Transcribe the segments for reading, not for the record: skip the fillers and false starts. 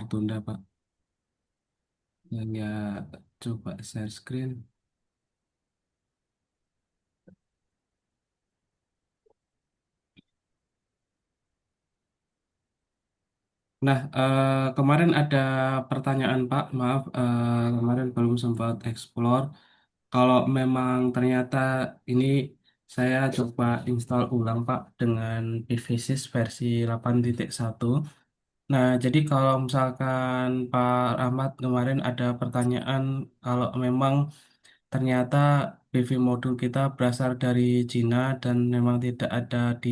tertunda, Pak. Ya, coba share screen. Nah, kemarin ada pertanyaan, Pak. Maaf, kemarin belum sempat explore. Kalau memang ternyata ini saya coba install ulang, Pak, dengan PVSys versi 8.1. Nah, jadi kalau misalkan Pak Ahmad kemarin ada pertanyaan, kalau memang ternyata PV modul kita berasal dari Cina dan memang tidak ada di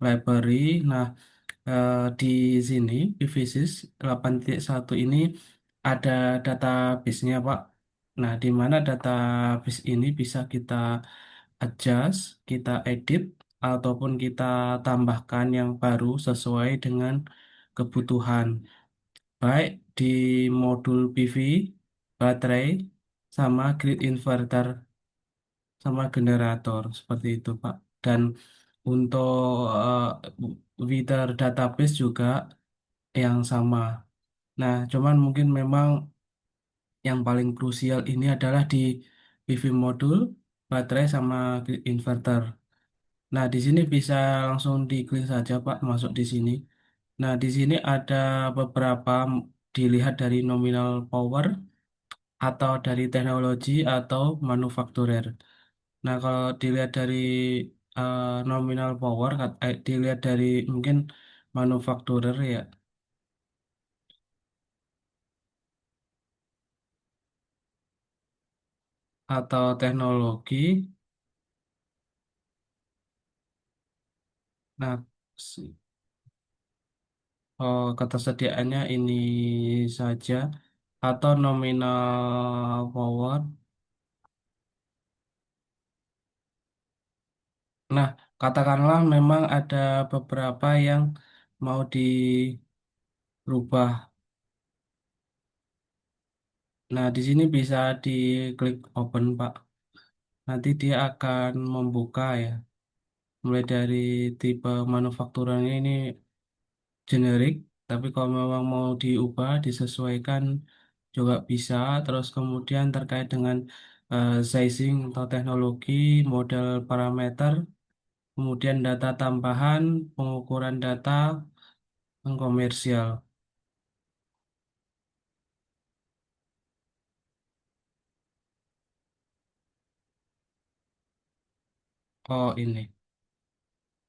library. Nah, di sini PVSys 8.1 ini ada database-nya, Pak. Nah, di mana database ini bisa kita adjust, kita edit, ataupun kita tambahkan yang baru sesuai dengan kebutuhan. Baik di modul PV, baterai, sama grid inverter, sama generator, seperti itu, Pak. Dan untuk Wither database juga yang sama. Nah, cuman mungkin memang yang paling krusial ini adalah di PV modul, baterai, sama grid inverter. Nah, di sini bisa langsung diklik saja, Pak, masuk di sini. Nah, di sini ada beberapa dilihat dari nominal power atau dari teknologi atau manufakturer. Nah, kalau dilihat dari nominal power, dilihat dari mungkin manufakturer ya, atau teknologi. Nah, ketersediaannya ini saja atau nominal power. Nah, katakanlah memang ada beberapa yang mau dirubah. Nah, di sini bisa diklik open, Pak. Nanti dia akan membuka ya. Mulai dari tipe manufakturernya ini generik, tapi kalau memang mau diubah, disesuaikan juga bisa. Terus kemudian terkait dengan sizing atau teknologi, model parameter, kemudian data tambahan, pengukuran data, komersial. Oh ini.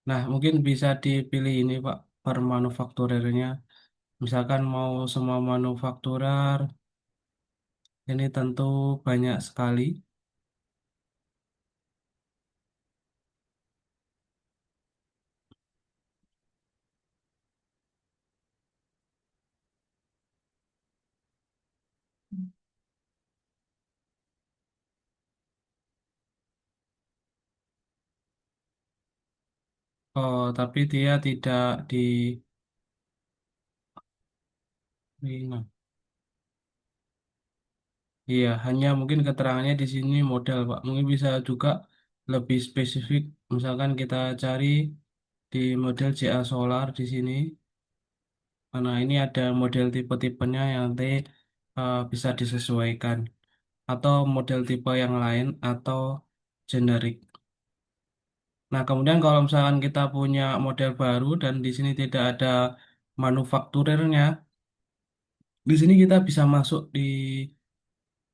Nah mungkin bisa dipilih ini Pak, per manufakturernya. Misalkan mau semua manufakturer, ini tentu banyak sekali. Oh, tapi dia tidak di ini. Iya, hanya mungkin keterangannya di sini model, Pak. Mungkin bisa juga lebih spesifik. Misalkan kita cari di model CA Solar di sini. Karena ini ada model tipe-tipenya yang nanti bisa disesuaikan. Atau model tipe yang lain atau generik. Nah, kemudian kalau misalkan kita punya model baru dan di sini tidak ada manufakturernya, di sini kita bisa masuk di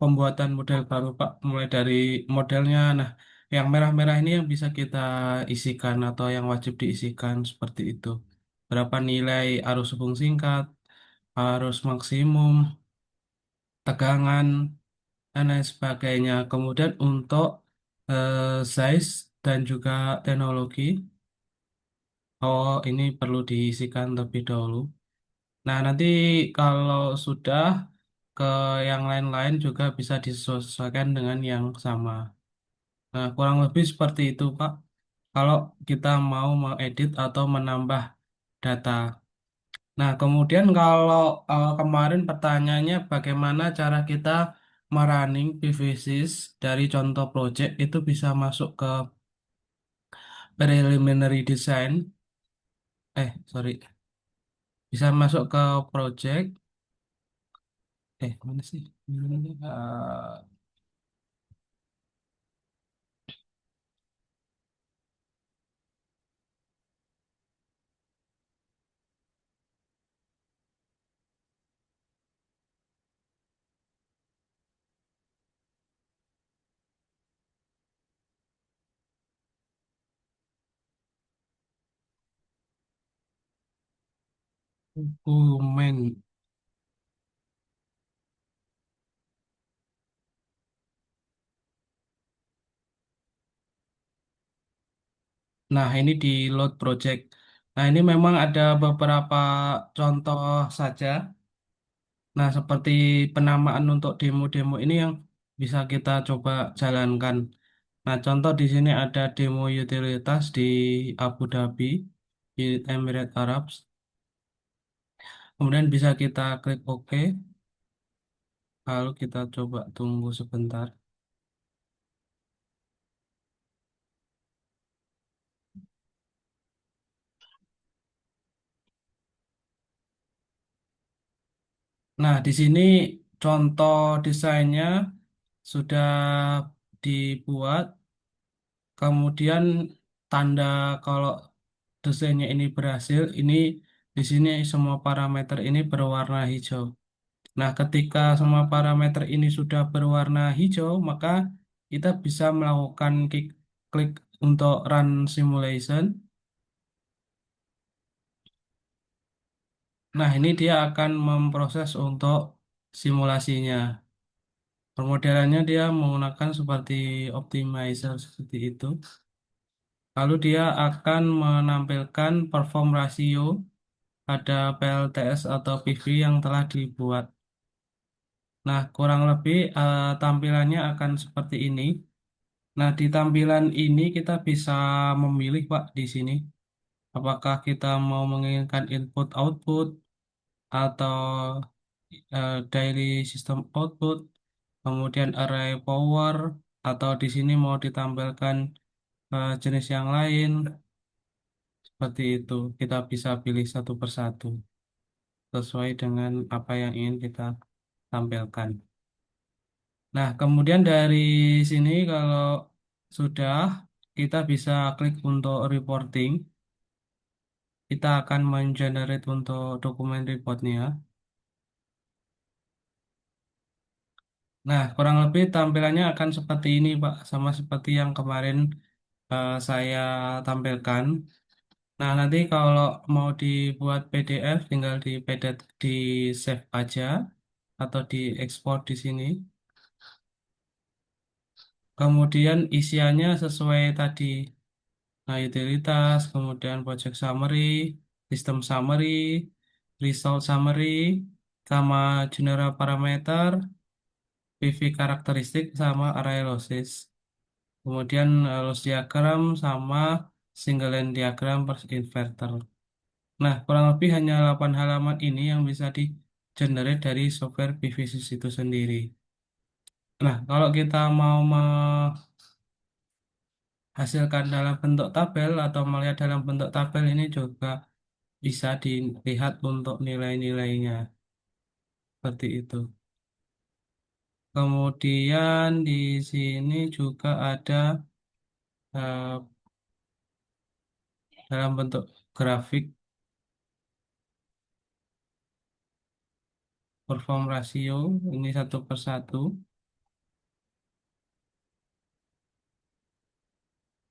pembuatan model baru, Pak, mulai dari modelnya. Nah, yang merah-merah ini yang bisa kita isikan atau yang wajib diisikan seperti itu. Berapa nilai arus hubung singkat, arus maksimum, tegangan, dan lain sebagainya. Kemudian untuk size dan juga teknologi, oh ini perlu diisikan terlebih dahulu. Nah, nanti kalau sudah ke yang lain-lain juga bisa disesuaikan dengan yang sama. Nah, kurang lebih seperti itu, Pak. Kalau kita mau mengedit atau menambah data. Nah, kemudian kalau kemarin pertanyaannya bagaimana cara kita merunning PVSys dari contoh project itu bisa masuk ke preliminary design. Sorry. Bisa masuk ke project. Mana sih? Dokumen. Nah, ini di load project. Nah, ini memang ada beberapa contoh saja. Nah, seperti penamaan untuk demo-demo ini yang bisa kita coba jalankan. Nah, contoh di sini ada demo utilitas di Abu Dhabi, di Emirates Arab. Kemudian bisa kita klik OK, lalu kita coba tunggu sebentar. Nah, di sini contoh desainnya sudah dibuat. Kemudian tanda kalau desainnya ini berhasil, ini di sini semua parameter ini berwarna hijau. Nah, ketika semua parameter ini sudah berwarna hijau, maka kita bisa melakukan klik untuk run simulation. Nah, ini dia akan memproses untuk simulasinya. Permodelannya dia menggunakan seperti optimizer seperti itu. Lalu dia akan menampilkan perform rasio pada PLTS atau PV yang telah dibuat. Nah, kurang lebih tampilannya akan seperti ini. Nah, di tampilan ini kita bisa memilih, Pak, di sini. Apakah kita mau menginginkan input output atau daily system output, kemudian array power, atau di sini mau ditampilkan jenis yang lain. Seperti itu, kita bisa pilih satu persatu sesuai dengan apa yang ingin kita tampilkan. Nah, kemudian dari sini kalau sudah, kita bisa klik untuk reporting. Kita akan mengenerate untuk dokumen reportnya. Nah, kurang lebih tampilannya akan seperti ini, Pak. Sama seperti yang kemarin saya tampilkan. Nah, nanti kalau mau dibuat PDF, tinggal di save aja atau di ekspor di sini. Kemudian isiannya sesuai tadi. Nah, utilitas, kemudian project summary, system summary, result summary, sama general parameter, PV karakteristik, sama array losses. Kemudian loss diagram sama single line diagram per inverter. Nah, kurang lebih hanya 8 halaman ini yang bisa di-generate dari software PVSys itu sendiri. Nah, kalau kita mau menghasilkan dalam bentuk tabel atau melihat dalam bentuk tabel ini juga bisa dilihat untuk nilai-nilainya seperti itu. Kemudian di sini juga ada eh, dalam bentuk grafik perform rasio ini satu persatu.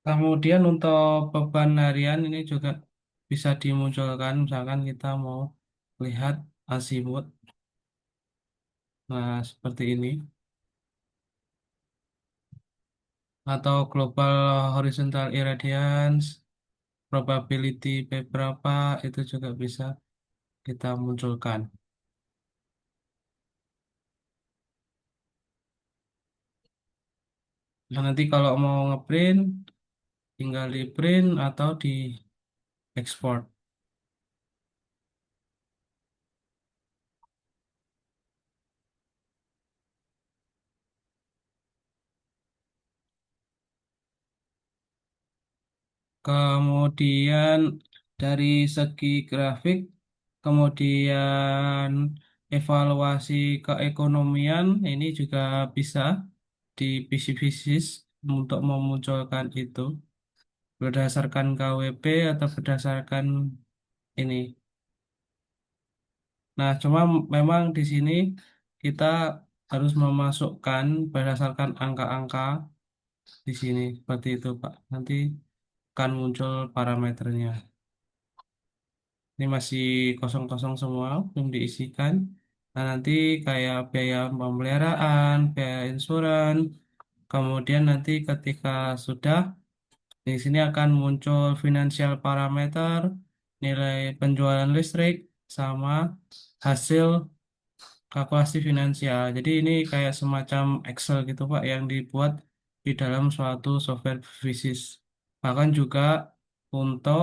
Kemudian untuk beban harian ini juga bisa dimunculkan, misalkan kita mau lihat azimut, nah seperti ini, atau global horizontal irradiance, probability beberapa itu juga bisa kita munculkan. Nah, nanti kalau mau ngeprint, tinggal di print atau di export. Kemudian dari segi grafik, kemudian evaluasi keekonomian ini juga bisa di PCPSIS untuk memunculkan itu berdasarkan KWP atau berdasarkan ini. Nah, cuma memang di sini kita harus memasukkan berdasarkan angka-angka di sini seperti itu, Pak. Nanti akan muncul parameternya. Ini masih kosong-kosong semua, belum diisikan. Nah, nanti kayak biaya pemeliharaan, biaya insuran, kemudian nanti ketika sudah di sini akan muncul financial parameter, nilai penjualan listrik, sama hasil kalkulasi finansial. Jadi ini kayak semacam Excel gitu Pak yang dibuat di dalam suatu software physics. Bahkan juga untuk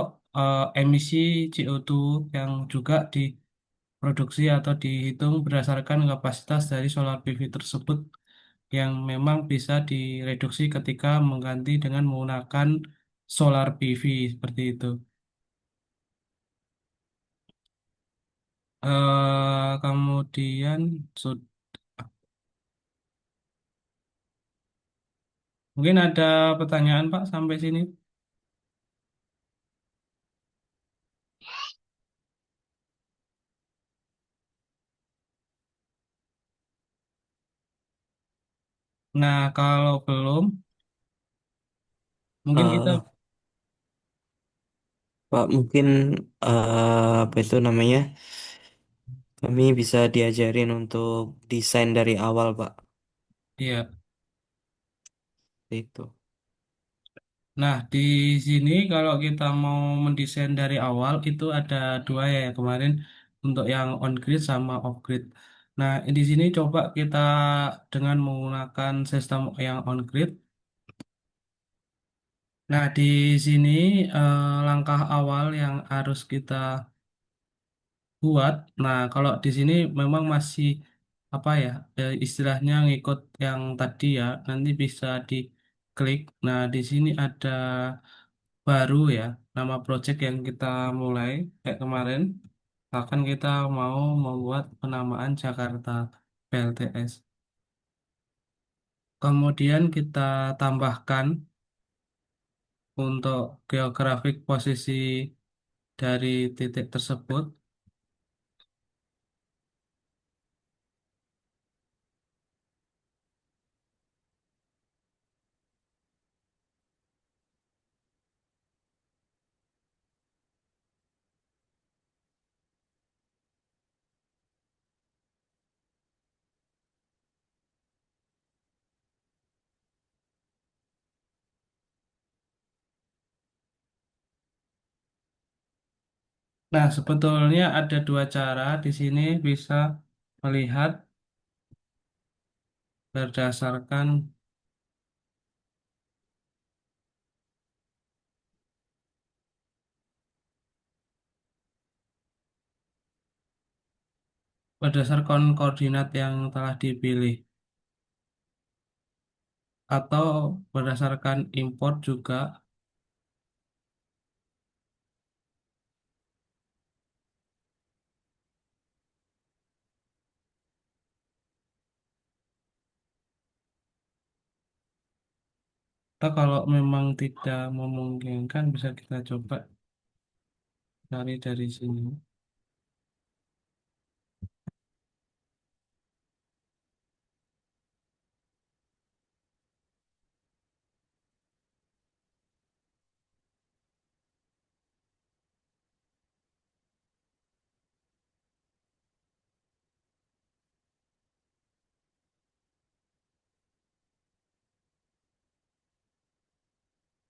emisi CO2 yang juga diproduksi atau dihitung berdasarkan kapasitas dari solar PV tersebut yang memang bisa direduksi ketika mengganti dengan menggunakan solar PV seperti itu. Kemudian sud- mungkin ada pertanyaan Pak sampai sini. Nah, kalau belum, mungkin kita Eh, Pak, mungkin apa itu namanya? Kami bisa diajarin untuk desain dari awal, Pak. ya. Itu. Nah, di sini kalau kita mau mendesain dari awal itu ada dua ya kemarin untuk yang on grid sama off grid. Nah, di sini coba kita dengan menggunakan sistem yang on grid. Nah, di sini langkah awal yang harus kita buat. Nah, kalau di sini memang masih apa ya istilahnya ngikut yang tadi ya. Nanti bisa diklik. Nah, di sini ada baru ya nama project yang kita mulai kayak kemarin. Bahkan kita mau membuat penamaan Jakarta PLTS. Kemudian kita tambahkan untuk geografik posisi dari titik tersebut. Nah, sebetulnya ada dua cara di sini bisa melihat berdasarkan koordinat yang telah dipilih atau berdasarkan import juga. Atau kalau memang tidak memungkinkan bisa kita coba cari dari sini.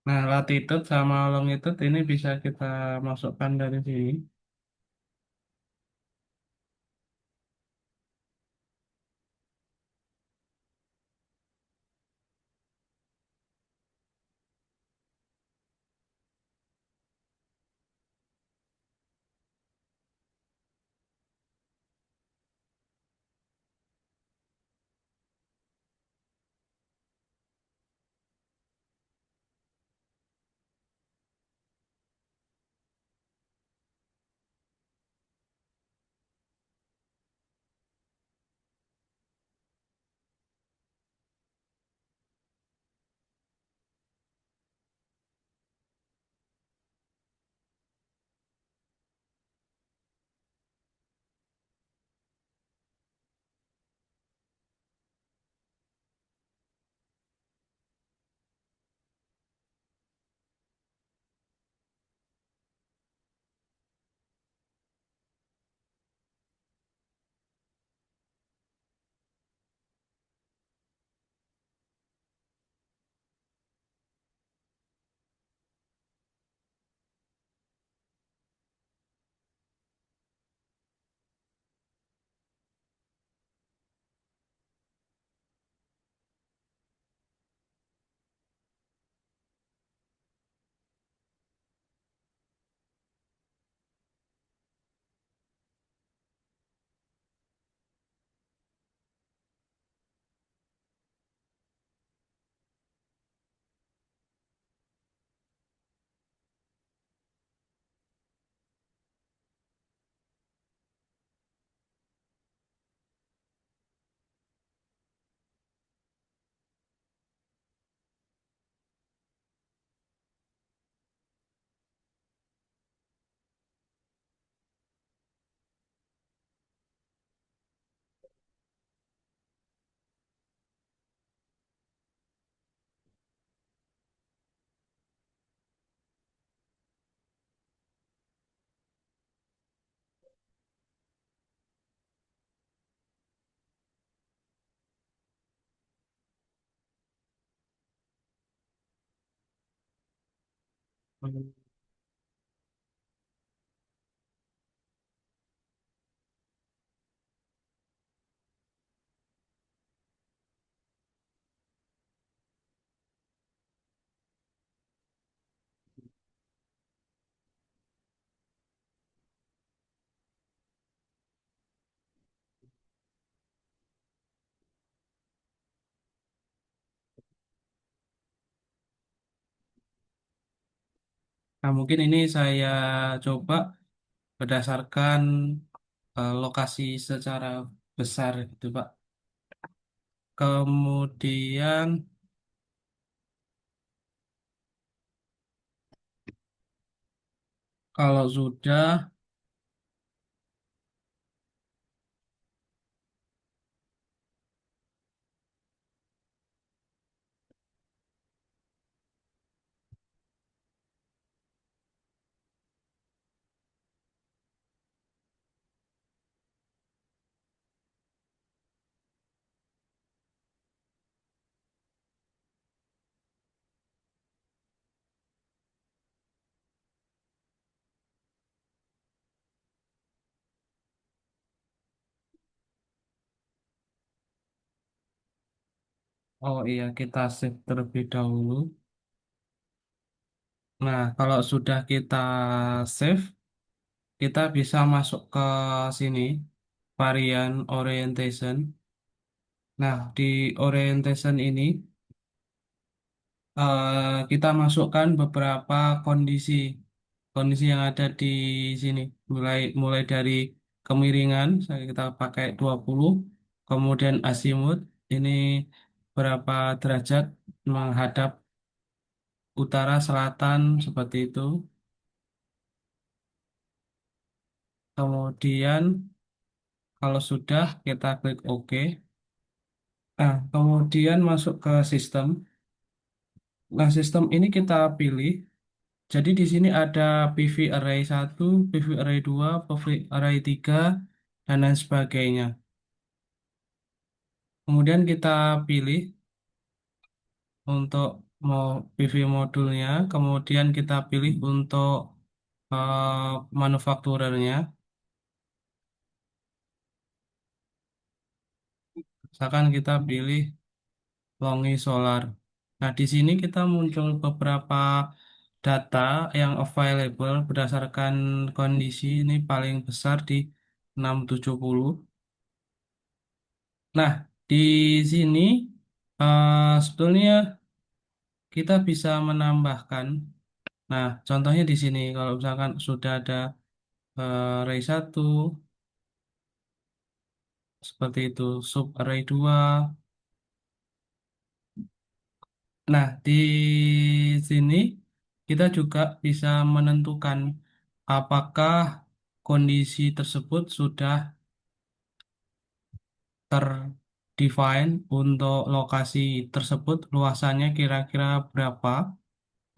Nah, latitude sama longitude ini bisa kita masukkan dari sini. Hmm. Nah, mungkin ini saya coba berdasarkan lokasi secara besar gitu, Pak. Kemudian kalau sudah, oh iya kita save terlebih dahulu. Nah, kalau sudah kita save, kita bisa masuk ke sini, varian orientation. Nah, di orientation ini kita masukkan beberapa kondisi kondisi yang ada di sini. Mulai mulai dari kemiringan, kita pakai 20, kemudian azimuth ini berapa derajat menghadap utara selatan seperti itu. Kemudian kalau sudah kita klik OK. Nah, kemudian masuk ke sistem. Nah, sistem ini kita pilih. Jadi di sini ada PV array 1, PV array 2, PV array 3, dan lain sebagainya. Kemudian kita pilih untuk mau PV modulnya, kemudian kita pilih untuk manufakturernya. Misalkan kita pilih Longi Solar. Nah, di sini kita muncul beberapa data yang available berdasarkan kondisi ini paling besar di 670. Nah, di sini sebetulnya kita bisa menambahkan. Nah, contohnya di sini kalau misalkan sudah ada array 1 seperti itu, sub array 2. Nah, di sini kita juga bisa menentukan apakah kondisi tersebut sudah terdefine untuk lokasi tersebut luasannya kira-kira berapa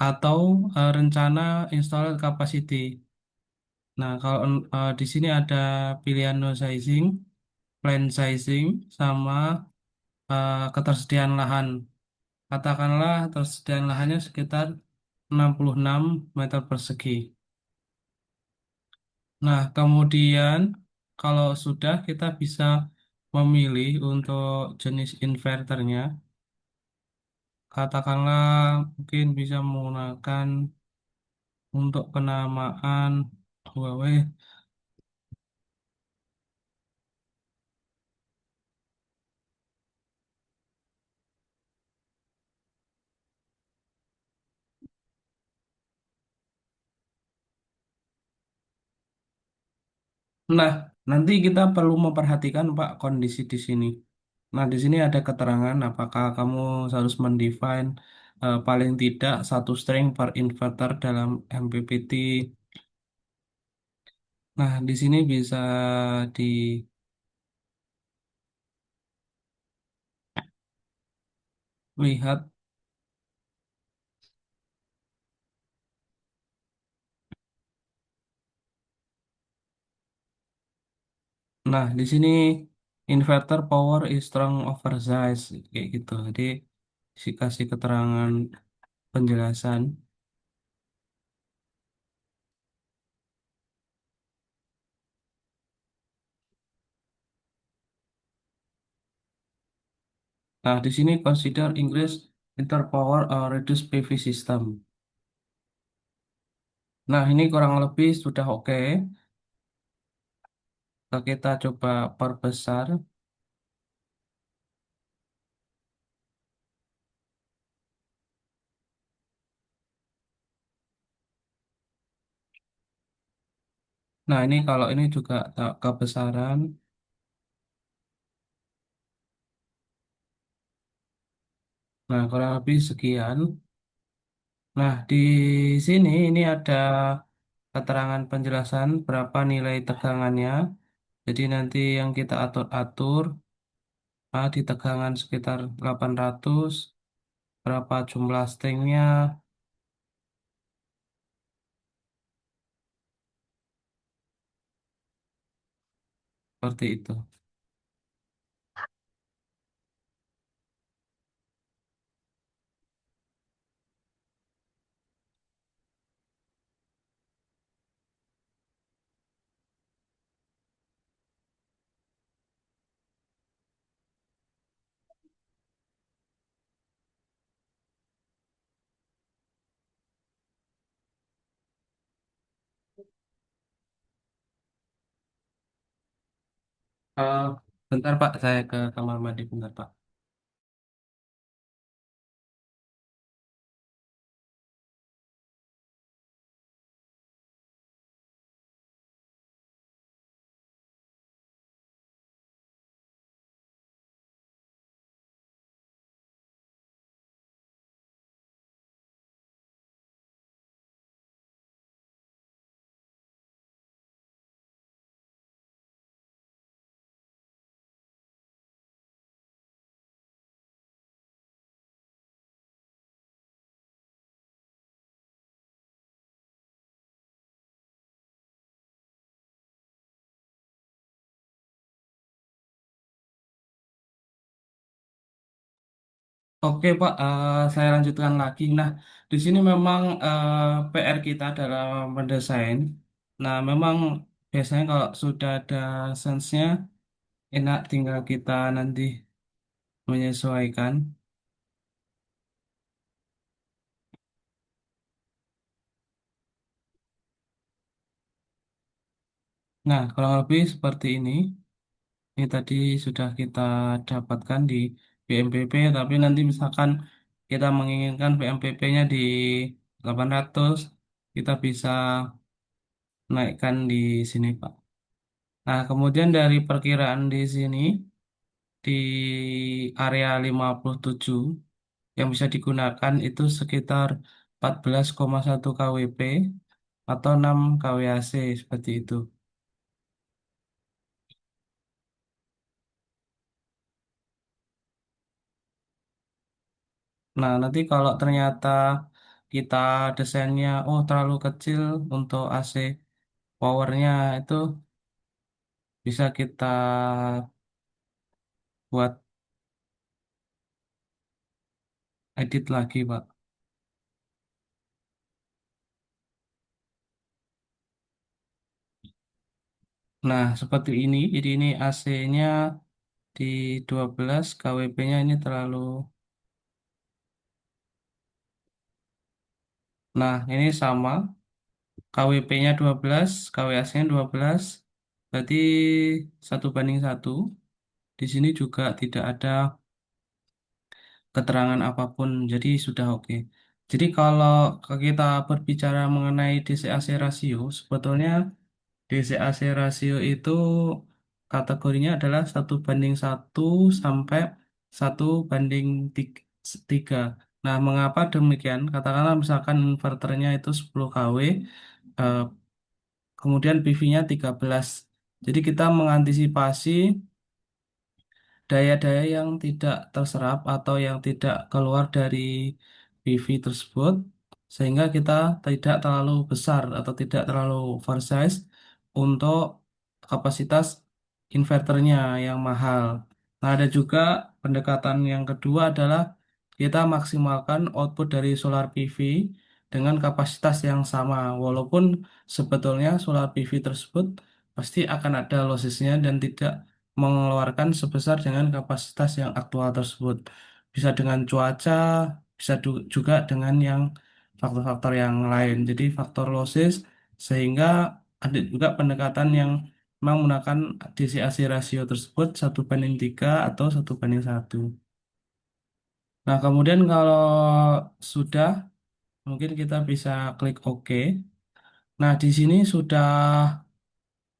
atau rencana installed capacity. Nah, kalau di sini ada pilihan no sizing, plan sizing, sama ketersediaan lahan. Katakanlah ketersediaan lahannya sekitar 66 meter persegi. Nah, kemudian kalau sudah kita bisa memilih untuk jenis inverternya. Katakanlah mungkin bisa menggunakan untuk penamaan Huawei. Nah, nanti kita perlu memperhatikan Pak kondisi di sini. Nah, di sini ada keterangan apakah kamu harus mendefine paling tidak satu string per inverter dalam MPPT. Nah, di sini bisa dilihat. Nah, di sini inverter power is strong oversize kayak gitu. Jadi kasih keterangan penjelasan. Nah, di sini consider increase interpower reduce PV system. Nah, ini kurang lebih sudah oke. Kita coba perbesar. Nah, ini kalau ini juga kebesaran. Nah, kurang lebih sekian. Nah, di sini ini ada keterangan penjelasan berapa nilai tegangannya. Jadi nanti yang kita atur-atur di tegangan sekitar 800, berapa jumlah stingnya, seperti itu. Eh, Bentar Pak, saya ke kamar mandi bentar Pak. Oke Pak, saya lanjutkan lagi. Nah, di sini memang PR kita adalah mendesain. Nah, memang biasanya kalau sudah ada sense-nya, enak tinggal kita nanti menyesuaikan. Nah, kurang lebih seperti ini. Ini tadi sudah kita dapatkan di BMPP, tapi nanti misalkan kita menginginkan BMPP-nya di 800, kita bisa naikkan di sini, Pak. Nah, kemudian dari perkiraan di sini, di area 57, yang bisa digunakan itu sekitar 14,1 kWp atau 6 kWAC, seperti itu. Nah, nanti kalau ternyata kita desainnya, oh terlalu kecil untuk AC powernya itu bisa kita buat edit lagi, Pak. Nah, seperti ini. Jadi ini AC-nya di 12, KWP-nya ini terlalu. Nah, ini sama. KWP-nya 12, KWAC-nya 12. Berarti 1:1. Di sini juga tidak ada keterangan apapun, jadi sudah oke. Jadi kalau kita berbicara mengenai DCAC rasio, sebetulnya DCAC rasio itu kategorinya adalah 1:1 sampai 1:3. Nah, mengapa demikian? Katakanlah misalkan inverternya itu 10 kW, eh, kemudian PV-nya 13. Jadi kita mengantisipasi daya-daya yang tidak terserap atau yang tidak keluar dari PV tersebut, sehingga kita tidak terlalu besar atau tidak terlalu oversize untuk kapasitas inverternya yang mahal. Nah, ada juga pendekatan yang kedua adalah kita maksimalkan output dari solar PV dengan kapasitas yang sama, walaupun sebetulnya solar PV tersebut pasti akan ada lossesnya dan tidak mengeluarkan sebesar dengan kapasitas yang aktual tersebut. Bisa dengan cuaca, bisa juga dengan yang faktor-faktor yang lain. Jadi faktor losses sehingga ada juga pendekatan yang memang menggunakan DCAC rasio tersebut 1:3 atau 1:1. Nah, kemudian kalau sudah, mungkin kita bisa klik OK. Nah, di sini sudah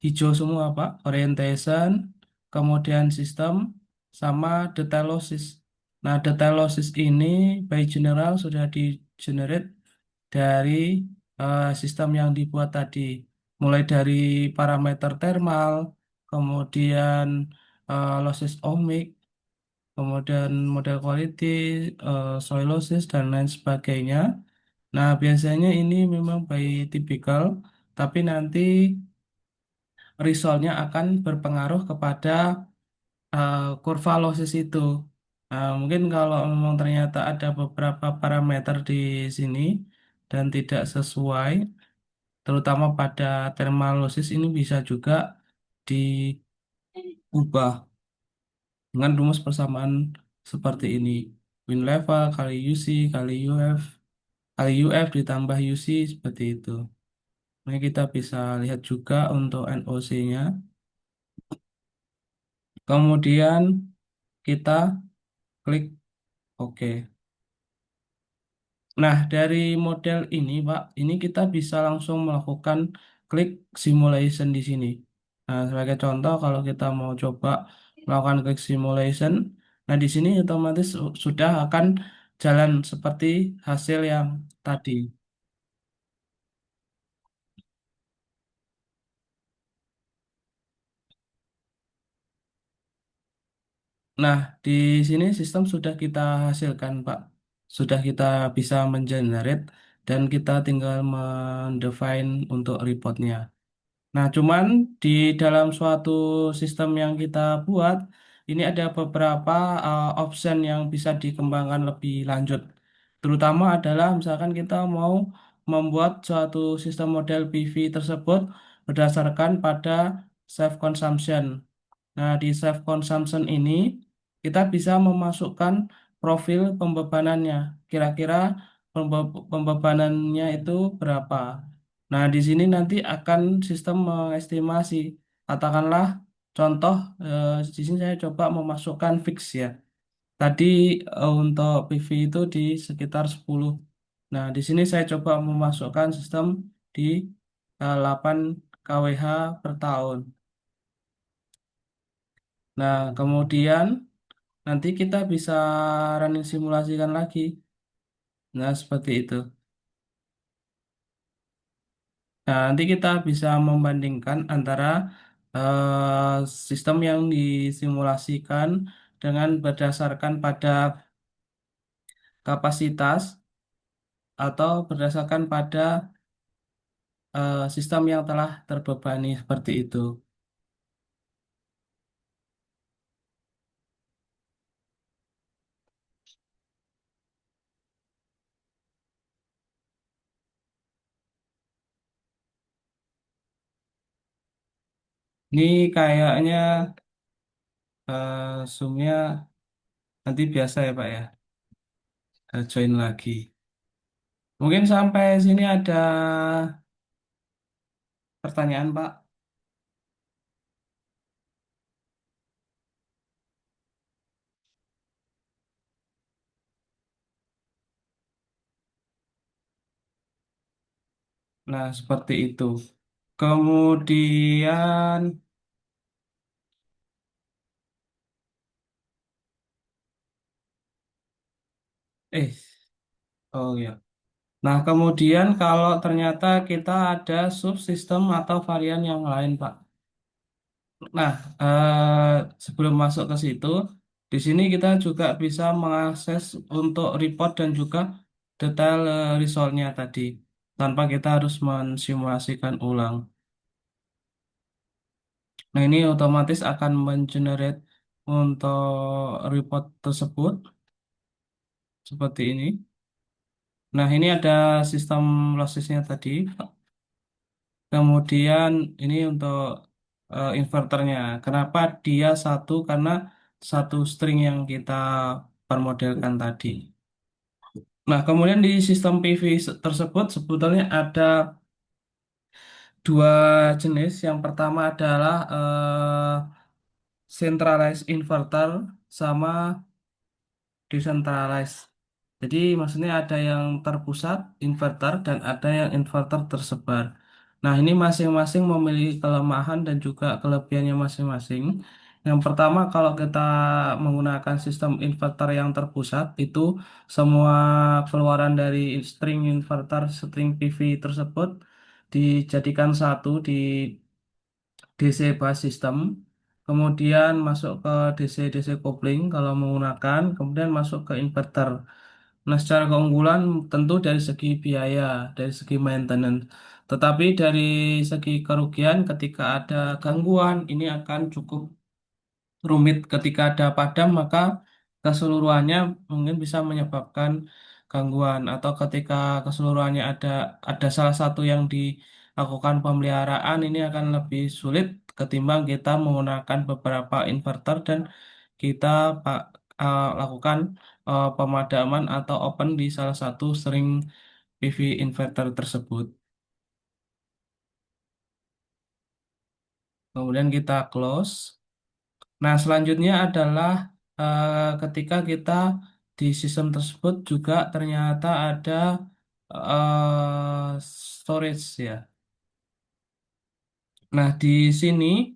hijau semua, Pak. Orientation, kemudian sistem, sama detail losses. Nah, detail losses ini by general sudah di generate dari sistem yang dibuat tadi. Mulai dari parameter thermal, kemudian losses ohmic, kemudian model quality, soil losses, dan lain sebagainya. Nah, biasanya ini memang by typical, tapi nanti resultnya akan berpengaruh kepada kurva losses itu. Nah, mungkin kalau memang ternyata ada beberapa parameter di sini dan tidak sesuai, terutama pada thermal losses ini bisa juga diubah dengan rumus persamaan seperti ini. Win level kali UC kali UF kali UF ditambah UC seperti itu. Ini kita bisa lihat juga untuk NOC-nya. Kemudian kita klik OK. Nah, dari model ini, Pak, ini kita bisa langsung melakukan klik simulation di sini. Nah, sebagai contoh, kalau kita mau coba melakukan klik simulation, nah di sini otomatis sudah akan jalan seperti hasil yang tadi. Nah, di sini sistem sudah kita hasilkan, Pak. Sudah kita bisa mengenerate dan kita tinggal mendefine untuk reportnya. Nah, cuman di dalam suatu sistem yang kita buat, ini ada beberapa option yang bisa dikembangkan lebih lanjut. Terutama adalah misalkan kita mau membuat suatu sistem model PV tersebut berdasarkan pada self consumption. Nah, di self consumption ini kita bisa memasukkan profil pembebanannya. Kira-kira pembebanannya itu berapa? Nah, di sini nanti akan sistem mengestimasi. Katakanlah contoh di sini saya coba memasukkan fix ya. Tadi untuk PV itu di sekitar 10. Nah, di sini saya coba memasukkan sistem di 8 kWh per tahun. Nah, kemudian nanti kita bisa running simulasikan lagi. Nah, seperti itu. Nah, nanti kita bisa membandingkan antara sistem yang disimulasikan dengan berdasarkan pada kapasitas atau berdasarkan pada sistem yang telah terbebani seperti itu. Ini kayaknya Zoom-nya nanti biasa ya Pak ya. Join lagi. Mungkin sampai sini ada pertanyaan Pak. Nah, seperti itu. Kemudian, eh, oh ya. Nah, kemudian kalau ternyata kita ada subsistem atau varian yang lain, Pak. Nah, sebelum masuk ke situ, di sini kita juga bisa mengakses untuk report dan juga detail resultnya tadi, tanpa kita harus mensimulasikan ulang. Nah, ini otomatis akan mengenerate untuk report tersebut seperti ini. Nah, ini ada sistem lossesnya tadi. Kemudian ini untuk inverternya. Kenapa dia satu? Karena satu string yang kita permodelkan tadi. Nah, kemudian di sistem PV tersebut sebetulnya ada dua jenis. Yang pertama adalah centralized inverter sama decentralized. Jadi maksudnya ada yang terpusat inverter dan ada yang inverter tersebar. Nah, ini masing-masing memiliki kelemahan dan juga kelebihannya masing-masing. Yang pertama, kalau kita menggunakan sistem inverter yang terpusat, itu semua keluaran dari string inverter, string PV tersebut dijadikan satu di DC bus system, kemudian masuk ke DC-DC coupling kalau menggunakan, kemudian masuk ke inverter. Nah, secara keunggulan tentu dari segi biaya, dari segi maintenance. Tetapi dari segi kerugian ketika ada gangguan, ini akan cukup rumit. Ketika ada padam, maka keseluruhannya mungkin bisa menyebabkan gangguan. Atau ketika keseluruhannya ada salah satu yang dilakukan pemeliharaan, ini akan lebih sulit ketimbang kita menggunakan beberapa inverter dan kita lakukan pemadaman atau open di salah satu string PV inverter tersebut. Kemudian kita close. Nah, selanjutnya adalah ketika kita di sistem tersebut juga ternyata ada storage ya. Nah, di sini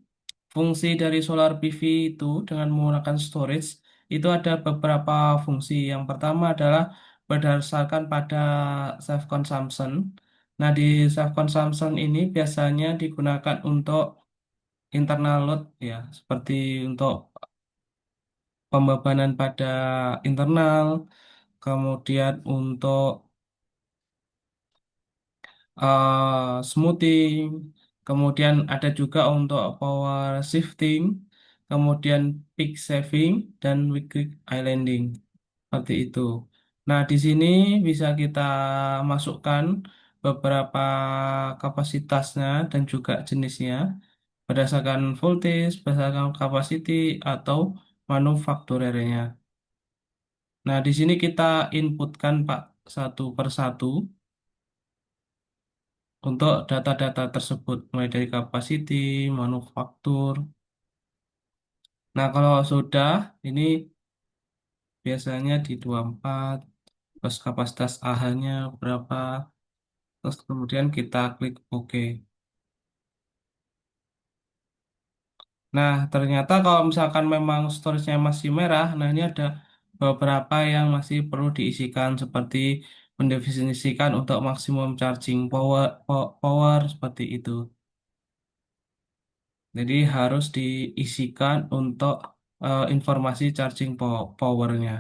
fungsi dari solar PV itu dengan menggunakan storage itu ada beberapa fungsi. Yang pertama adalah berdasarkan pada self consumption. Nah, di self consumption ini biasanya digunakan untuk internal load ya, seperti untuk pembebanan pada internal, kemudian untuk smoothing, kemudian ada juga untuk power shifting, kemudian peak saving dan weak islanding seperti itu. Nah, di sini bisa kita masukkan beberapa kapasitasnya dan juga jenisnya berdasarkan voltage, berdasarkan capacity atau manufakturernya. Nah, di sini kita inputkan Pak satu per satu untuk data-data tersebut, mulai dari capacity, manufaktur. Nah, kalau sudah, ini biasanya di 24, terus kapasitas AH-nya berapa, terus kemudian kita klik OK. Nah, ternyata kalau misalkan memang storage-nya masih merah, nah ini ada beberapa yang masih perlu diisikan seperti mendefinisikan untuk maksimum charging power, power seperti itu. Jadi harus diisikan untuk informasi charging powernya.